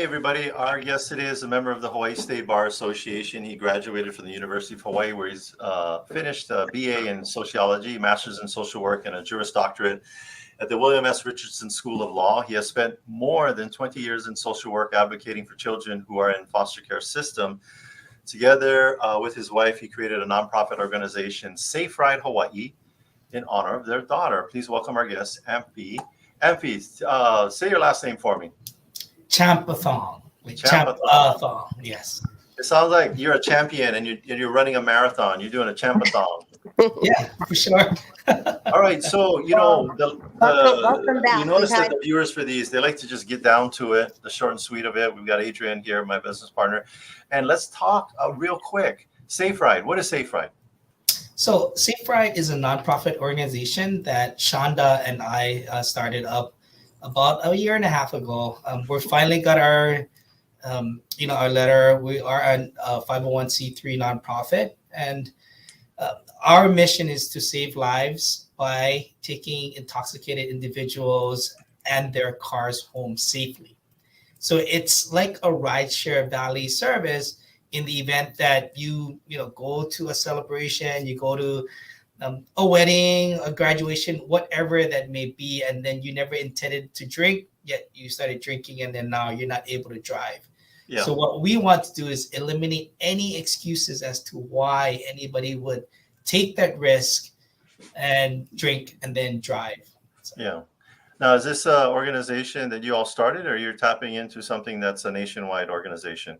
everybody. Our guest today is a member of the Hawaii State Bar Association. He graduated from the University of Hawaii, where he's finished a BA in sociology, master's in social work, and a Juris Doctorate at the William S. Richardson School of Law. He has spent more than 20 years in social work advocating for children who are in foster care system. Together with his wife, he created a nonprofit organization, Safe Ride Hawaii, in honor of their daughter. Please welcome our guest, Amphy. Amphy, say your last name for me. Champathong. Champathong. Yes. It sounds like you're a champion and you're running a marathon. You're doing a Champathong. Yeah, for sure. All right. So, welcome back. you notice that the viewers for these, they like to just get down to it, the short and sweet of it. We've got Adrian here, my business partner. And let's talk real quick. Safe Ride. What is Safe Ride? So Safe Ride is a nonprofit organization that Shonda and I started up about a year and a half ago. We finally got our letter. We are a 501c3 nonprofit, and our mission is to save lives by taking intoxicated individuals and their cars home safely. So it's like a rideshare valet service in the event that you go to a celebration, you go to a wedding, a graduation, whatever that may be, and then you never intended to drink, yet you started drinking, and then now you're not able to drive. Yeah. So what we want to do is eliminate any excuses as to why anybody would take that risk and drink and then drive. So. Yeah. Now, is this an organization that you all started, or you're tapping into something that's a nationwide organization?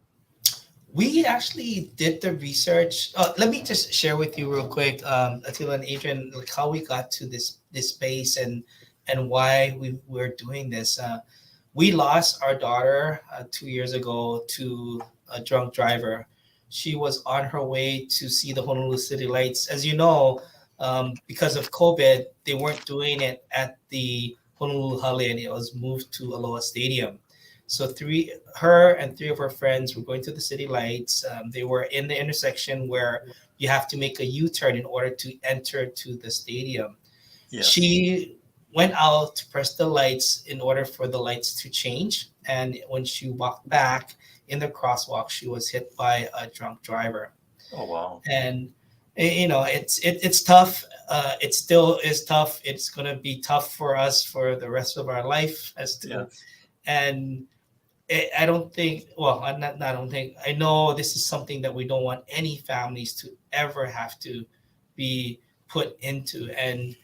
We actually did the research. Let me just share with you real quick, Attila and Adrian, like how we got to this space and why we're doing this. We lost our daughter 2 years ago to a drunk driver. She was on her way to see the Honolulu City Lights. As you know, because of COVID, they weren't doing it at the Honolulu Hale, and it was moved to Aloha Stadium. So her and three of her friends were going to the City Lights. They were in the intersection where you have to make a U-turn in order to enter to the stadium. Yes. She went out to press the lights in order for the lights to change. And when she walked back in the crosswalk, she was hit by a drunk driver. Oh, wow. And, it's tough. It still is tough. It's going to be tough for us for the rest of our life and I don't think, I know this is something that we don't want any families to ever have to be put into. And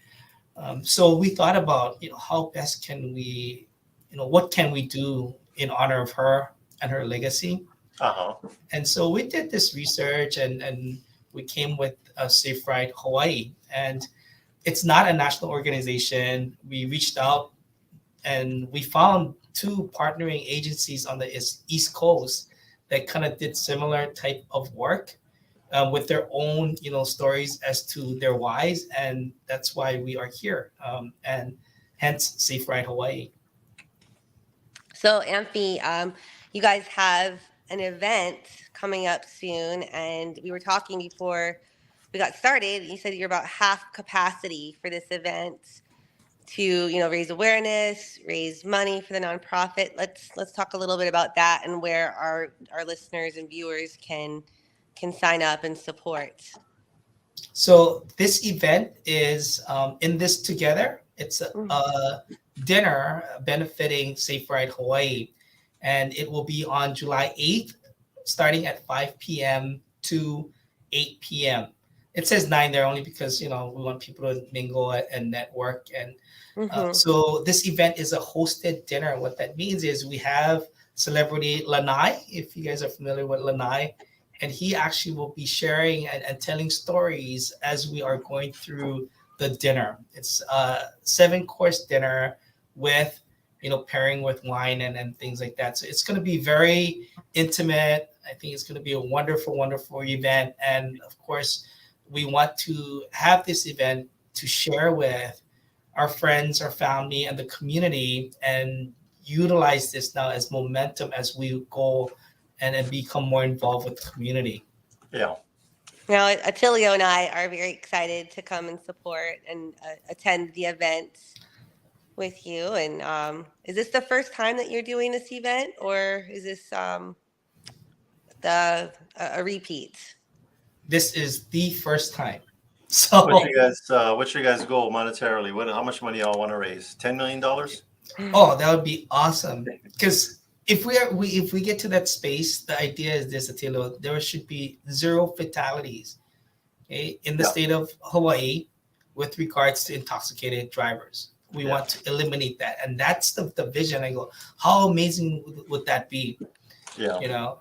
so we thought about, how best can we, what can we do in honor of her and her legacy? Uh-huh. And so we did this research and we came with a Safe Ride Hawaii. And it's not a national organization. We reached out and we found 2 partnering agencies on the East Coast that kind of did similar type of work with their own, stories as to their whys. And that's why we are here. And hence Safe Ride Hawaii. So Amphy, you guys have an event coming up soon. And we were talking before we got started. You said you're about half capacity for this event to raise awareness, raise money for the nonprofit. Let's talk a little bit about that and where our listeners and viewers can sign up and support. So this event is In This Together. It's a dinner benefiting Safe Ride Hawaii, and it will be on July 8th, starting at 5 p.m. to 8 p.m. It says 9 there only because, we want people to mingle and network. And so this event is a hosted dinner. What that means is we have celebrity Lanai, if you guys are familiar with Lanai, and he actually will be sharing and telling stories as we are going through the dinner. It's a 7-course dinner with, pairing with wine and things like that. So it's going to be very intimate. I think it's going to be a wonderful, wonderful event. And of course, we want to have this event to share with our friends, our family, and the community, and utilize this now as momentum as we go and become more involved with the community. Yeah. Now, Attilio and I are very excited to come and support and attend the event. with you. And is this the first time that you're doing this event, or is this a repeat? This is the first time. What's So, your guys what's your guys goal monetarily? How much money y'all want to raise? $10 million? oh, that would be awesome. Because if we get to that space, the idea is this, Attilo, there should be zero fatalities, okay, in the Yeah. state of Hawaii with regards to intoxicated drivers. We Yeah. want to eliminate that. And that's the vision. I go, how amazing would that be? Yeah. You know,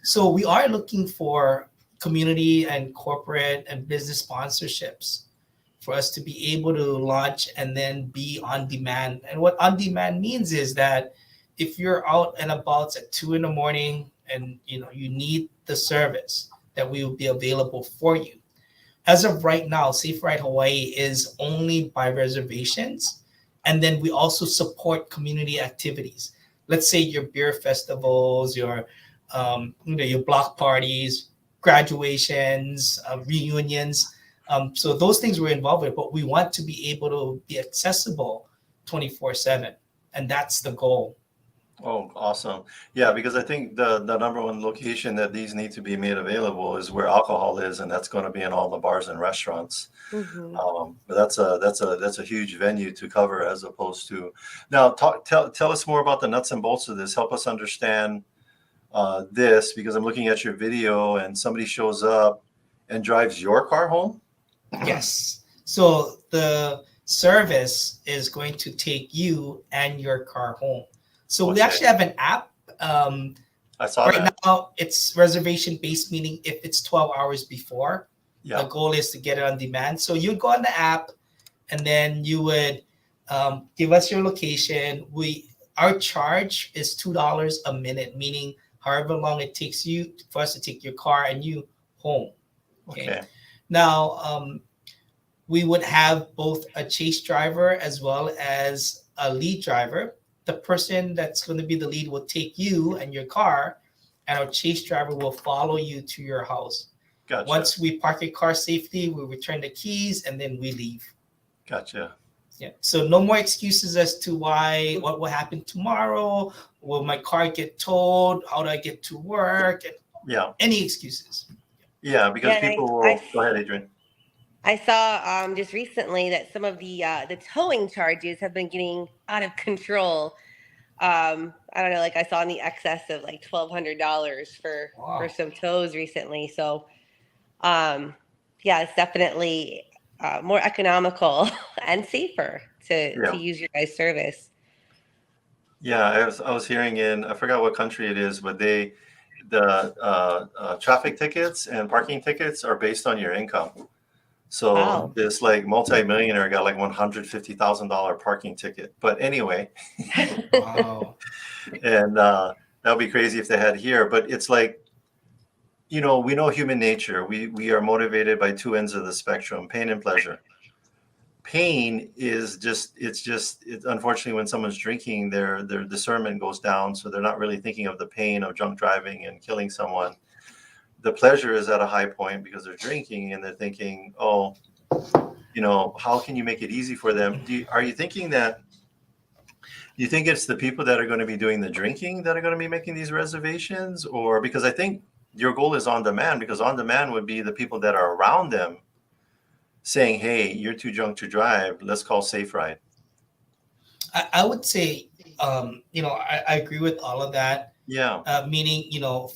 so we are looking for community and corporate and business sponsorships for us to be able to launch and then be on demand. And what on demand means is that if you're out and about at 2 in the morning and you need the service, that we will be available for you. As of right now, Safe Ride Hawaii is only by reservations, and then we also support community activities. Let's say your beer festivals, your block parties, graduations, reunions. So those things we're involved with, but we want to be able to be accessible 24/7, and that's the goal. Oh, awesome. Yeah, because I think the number one location that these need to be made available is where alcohol is, and that's going to be in all the bars and restaurants. Mm-hmm. But that's a huge venue to cover as opposed to now tell us more about the nuts and bolts of this. Help us understand this, because I'm looking at your video and somebody shows up and drives your car home. Yes. So the service is going to take you and your car home. So we Okay. actually have an app. I saw Right that. now, it's reservation based, meaning if it's 12 hours before, the Yeah. goal is to get it on demand. So you go on the app, and then you would give us your location. Our charge is $2 a minute, meaning however long it takes you for us to take your car and you home. Okay. Now, we would have both a chase driver as well as a lead driver. The person that's going to be the lead will take you and your car, and our chase driver will follow you to your house. Gotcha. Once we park your car safely, we return the keys, and then we leave. Gotcha. Yeah. So no more excuses as to what will happen tomorrow. Will my car get towed? How do I get to work? Yeah. Any excuses? Yeah, because Yeah, people will go ahead, Adrian. I saw just recently that some of the towing charges have been getting out of control. I don't know, like I saw in the excess of like $1,200 for Wow. some tows recently. So yeah, it's definitely more economical and safer to Yeah. use your guys' service. Yeah, I was hearing I forgot what country it is, but the traffic tickets and parking tickets are based on your income. So Wow. this like multi-millionaire got like $150,000 parking ticket. But anyway, Wow. and that would be crazy if they had here. But it's like, we know human nature. We are motivated by two ends of the spectrum, pain and pleasure. Pain is it's unfortunately when someone's drinking, their discernment goes down, so they're not really thinking of the pain of drunk driving and killing someone. The pleasure is at a high point because they're drinking and they're thinking, oh, how can you make it easy for them? Are you thinking that you think it's the people that are going to be doing the drinking that are going to be making these reservations? Or because I think your goal is on demand, because on demand would be the people that are around them saying, hey, you're too drunk to drive. Let's call Safe Ride. I would say, I agree with all of that. Yeah. Meaning,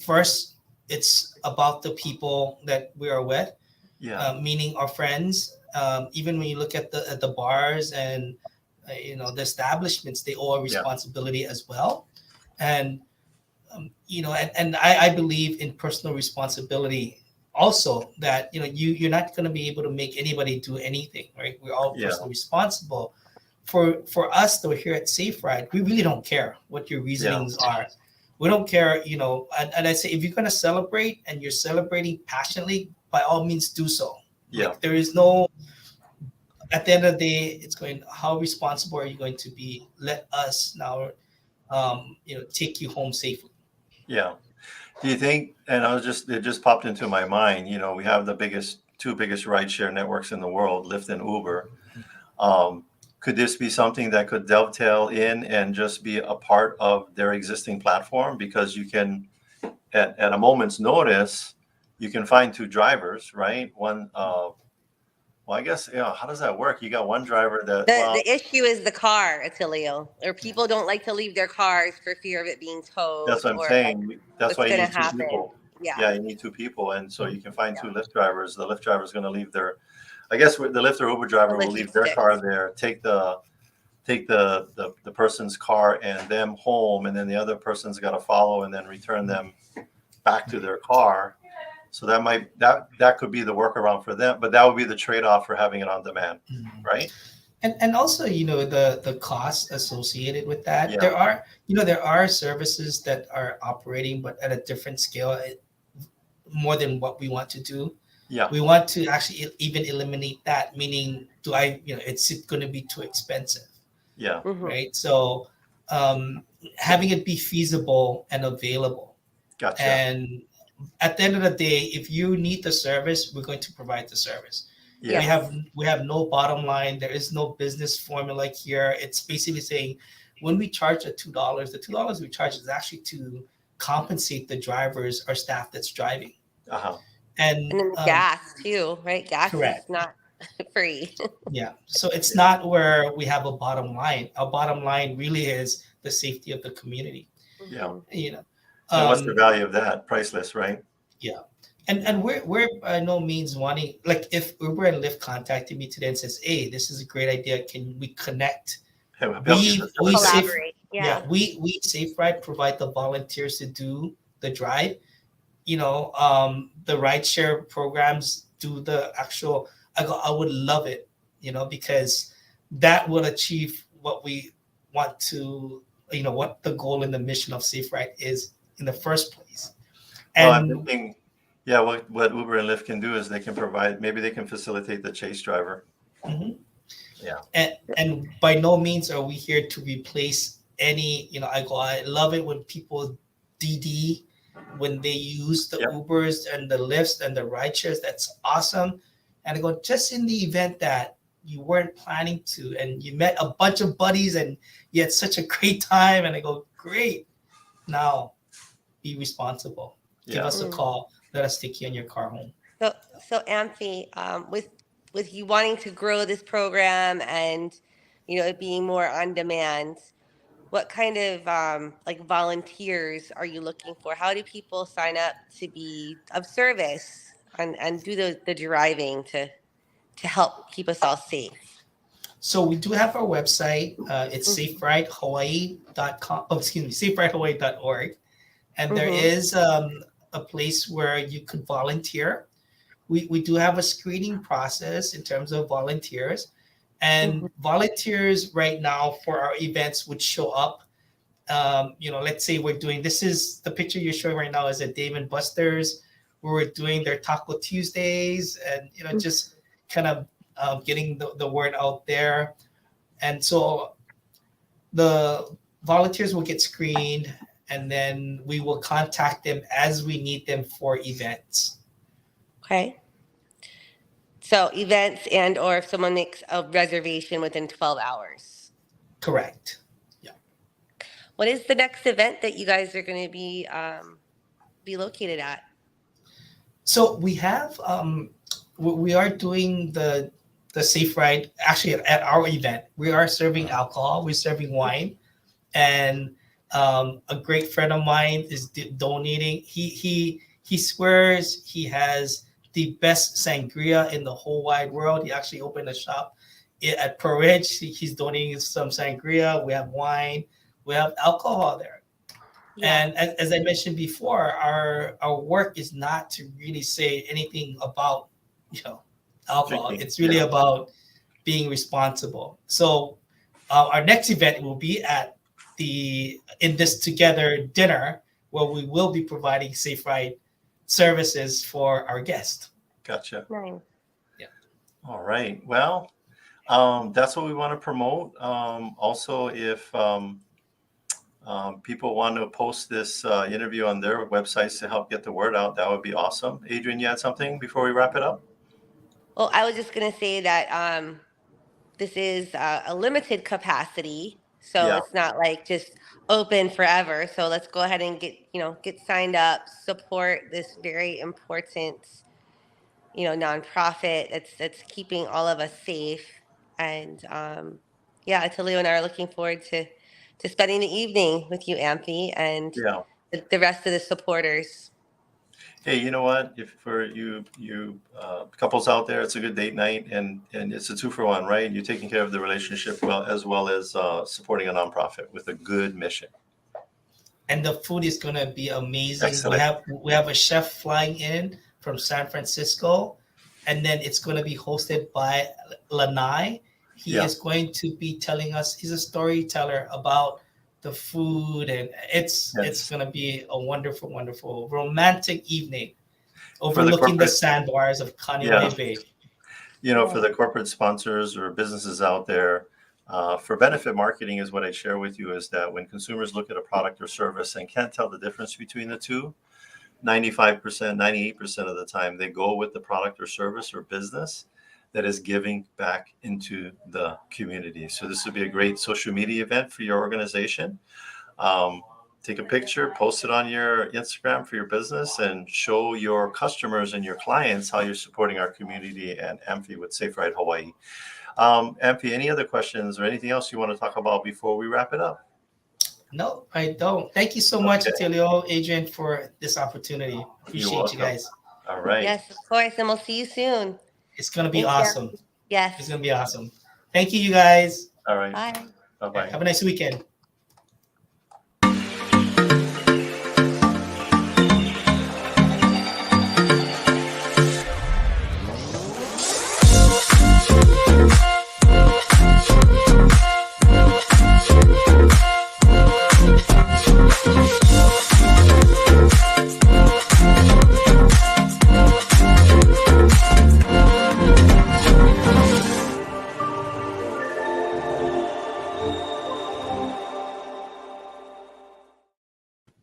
first, it's about the people that we are with. Yeah. Meaning our friends. Even when you look at the bars and the establishments, they owe a responsibility as well. And and I believe in personal responsibility also, that you're not going to be able to make anybody do anything, right? We're all personally responsible. For us though, here at Safe Ride, we really don't care what your reasonings are. We don't care, and I say, if you're going to celebrate and you're celebrating passionately, by all means do so. Yeah. Like, there is no, at the end of the day, it's going, how responsible are you going to be? Let us now take you home safely. Yeah. Do you think, and it just popped into my mind, we have the two biggest rideshare networks in the world, Lyft and Uber. could this be something that could dovetail in and just be a part of their existing platform? Because you can, at a moment's notice, you can find two drivers, right? One, well, I guess, how does that work? You got one driver that, well, The issue is the car, Attilio, or people don't like to leave their cars for fear of it being that's towed what I'm or like saying. That's what's why you gonna need two happen. people. Yeah. Yeah, you need two people. And so you can find Yeah. two Lyft drivers. The Lyft driver is going to leave their, I guess the Lyft or Uber driver will leave their Logistics. car there, take the person's car and them home, and then the other person's got to follow and then return them back to their car. So that could be the workaround for them, but that would be the trade-off for having it on demand, right? And also, the cost associated with that. Yeah. There are services that are operating, but at a different scale, more than what we want to do. Yeah. We want to actually even eliminate that, meaning it's going to be too expensive, Yeah. right? So having it be feasible and available. Gotcha. And at the end of the day, if you need the service, we're going to provide the service. Yeah. We have no bottom line. There is no business formula here. It's basically saying when we charge the $2 we charge is actually to compensate the drivers or staff that's driving. Uh-huh. And then the gas too, right? Gas correct. is not free. Yeah. So it's not where we have a bottom line. Our bottom line really is the safety of the community. Yeah. And what's the value of that? Priceless, right? Yeah. And we're by no means wanting, like if Uber and Lyft contacted me today and says, hey, this is a great idea. Can we connect? We collaborate. We Safe Ride provide the volunteers to do the drive. The rideshare programs do the actual. I would love it, because that will achieve what we want to. What the goal and the mission of Safe Ride is in the first place. And well, I'm thinking, what Uber and Lyft can do is they can facilitate the chase driver. Mm-hmm. Yeah. And by no means are we here to replace any, I love it when people DD, when they use the Ubers and the Lyfts and the rideshares, that's awesome. And I go, just in the event that you weren't planning to, and you met a bunch of buddies and you had such a great time, and I go, great. Now be responsible. Give us a call. Let us take you on your car home. So Amphy, with you wanting to grow this program and it being more on demand, what kind of volunteers are you looking for? How do people sign up to be of service and do the driving to help keep us all safe? So we do have our website. It's saferidehawaii.com. Oh, excuse me, saferidehawaii.org. And there is a place where you could volunteer. We do have a screening process in terms of volunteers. And volunteers right now for our events would show up. Let's say we're doing, this is the picture you're showing right now is at Dave & Buster's, where we're doing their Taco Tuesdays and, just kind of getting the word out there. And so the volunteers will get screened, and then we will contact them as we need them for events. Okay. So events or if someone makes a reservation within 12 hours. Correct. Yeah. What is the next event that you guys are going to be located at? So we have we are doing the Safe Ride actually at our event. We are serving alcohol. We're serving wine, and a great friend of mine is donating. He swears he has the best sangria in the whole wide world. He actually opened a shop at Pro Ridge. He's donating some sangria. We have wine. We have alcohol there. Yeah. And as I mentioned before, our work is not to really say anything about alcohol. Drinking. It's really about being responsible. So our next event will be at the In This Together dinner, where we will be providing Safe Ride services for our guests. Gotcha. Nice. Yeah. All right. Well, that's what we want to promote. Also, if people want to post this interview on their websites to help get the word out, that would be awesome. Adrian, you had something before we wrap it up? Well, I was just going to say that this is a limited capacity, so Yeah. it's not like just open forever. So let's go ahead and get signed up, support this very important nonprofit that's keeping all of us safe. And yeah, Atilio and I are looking forward to spending the evening with you, Amphy, and Yeah. the rest of the supporters. Hey, you know what? If for you couples out there, it's a good date night, and it's a 2-for-1, right? You're taking care of the relationship as well as supporting a nonprofit with a good mission. And the food is gonna be amazing. Excellent. We have a chef flying in from San Francisco, and then it's gonna be hosted by Lanai. He Yeah. is going to be telling us. He's a storyteller about the food, and it's Yes. gonna be a wonderful, wonderful, romantic evening For the overlooking the corporate, sandbars of yeah, Kaneohe Bay. for the corporate sponsors or businesses out there, for benefit marketing is what I share with you is that when consumers look at a product or service and can't tell the difference between the two, 95%, 98% of the time, they go with the product or service or business that is giving back into the community. So this would be a great social media event for your organization. Take a picture, post it on your Instagram for your business, and show your customers and your clients how you're supporting our community and Amphy with Safe Ride Hawaii. Amphy, any other questions or anything else you want to talk about before we wrap it up? No, I don't. Thank you so much, Okay. Atilio, Adrian, for this opportunity. You're Appreciate you welcome. guys. All right. Yes, of course, and we'll see you soon. It's gonna be Thanks, awesome. Yes. It's gonna be awesome. Thank you, you guys. All right. Bye. Bye-bye. Have a nice weekend.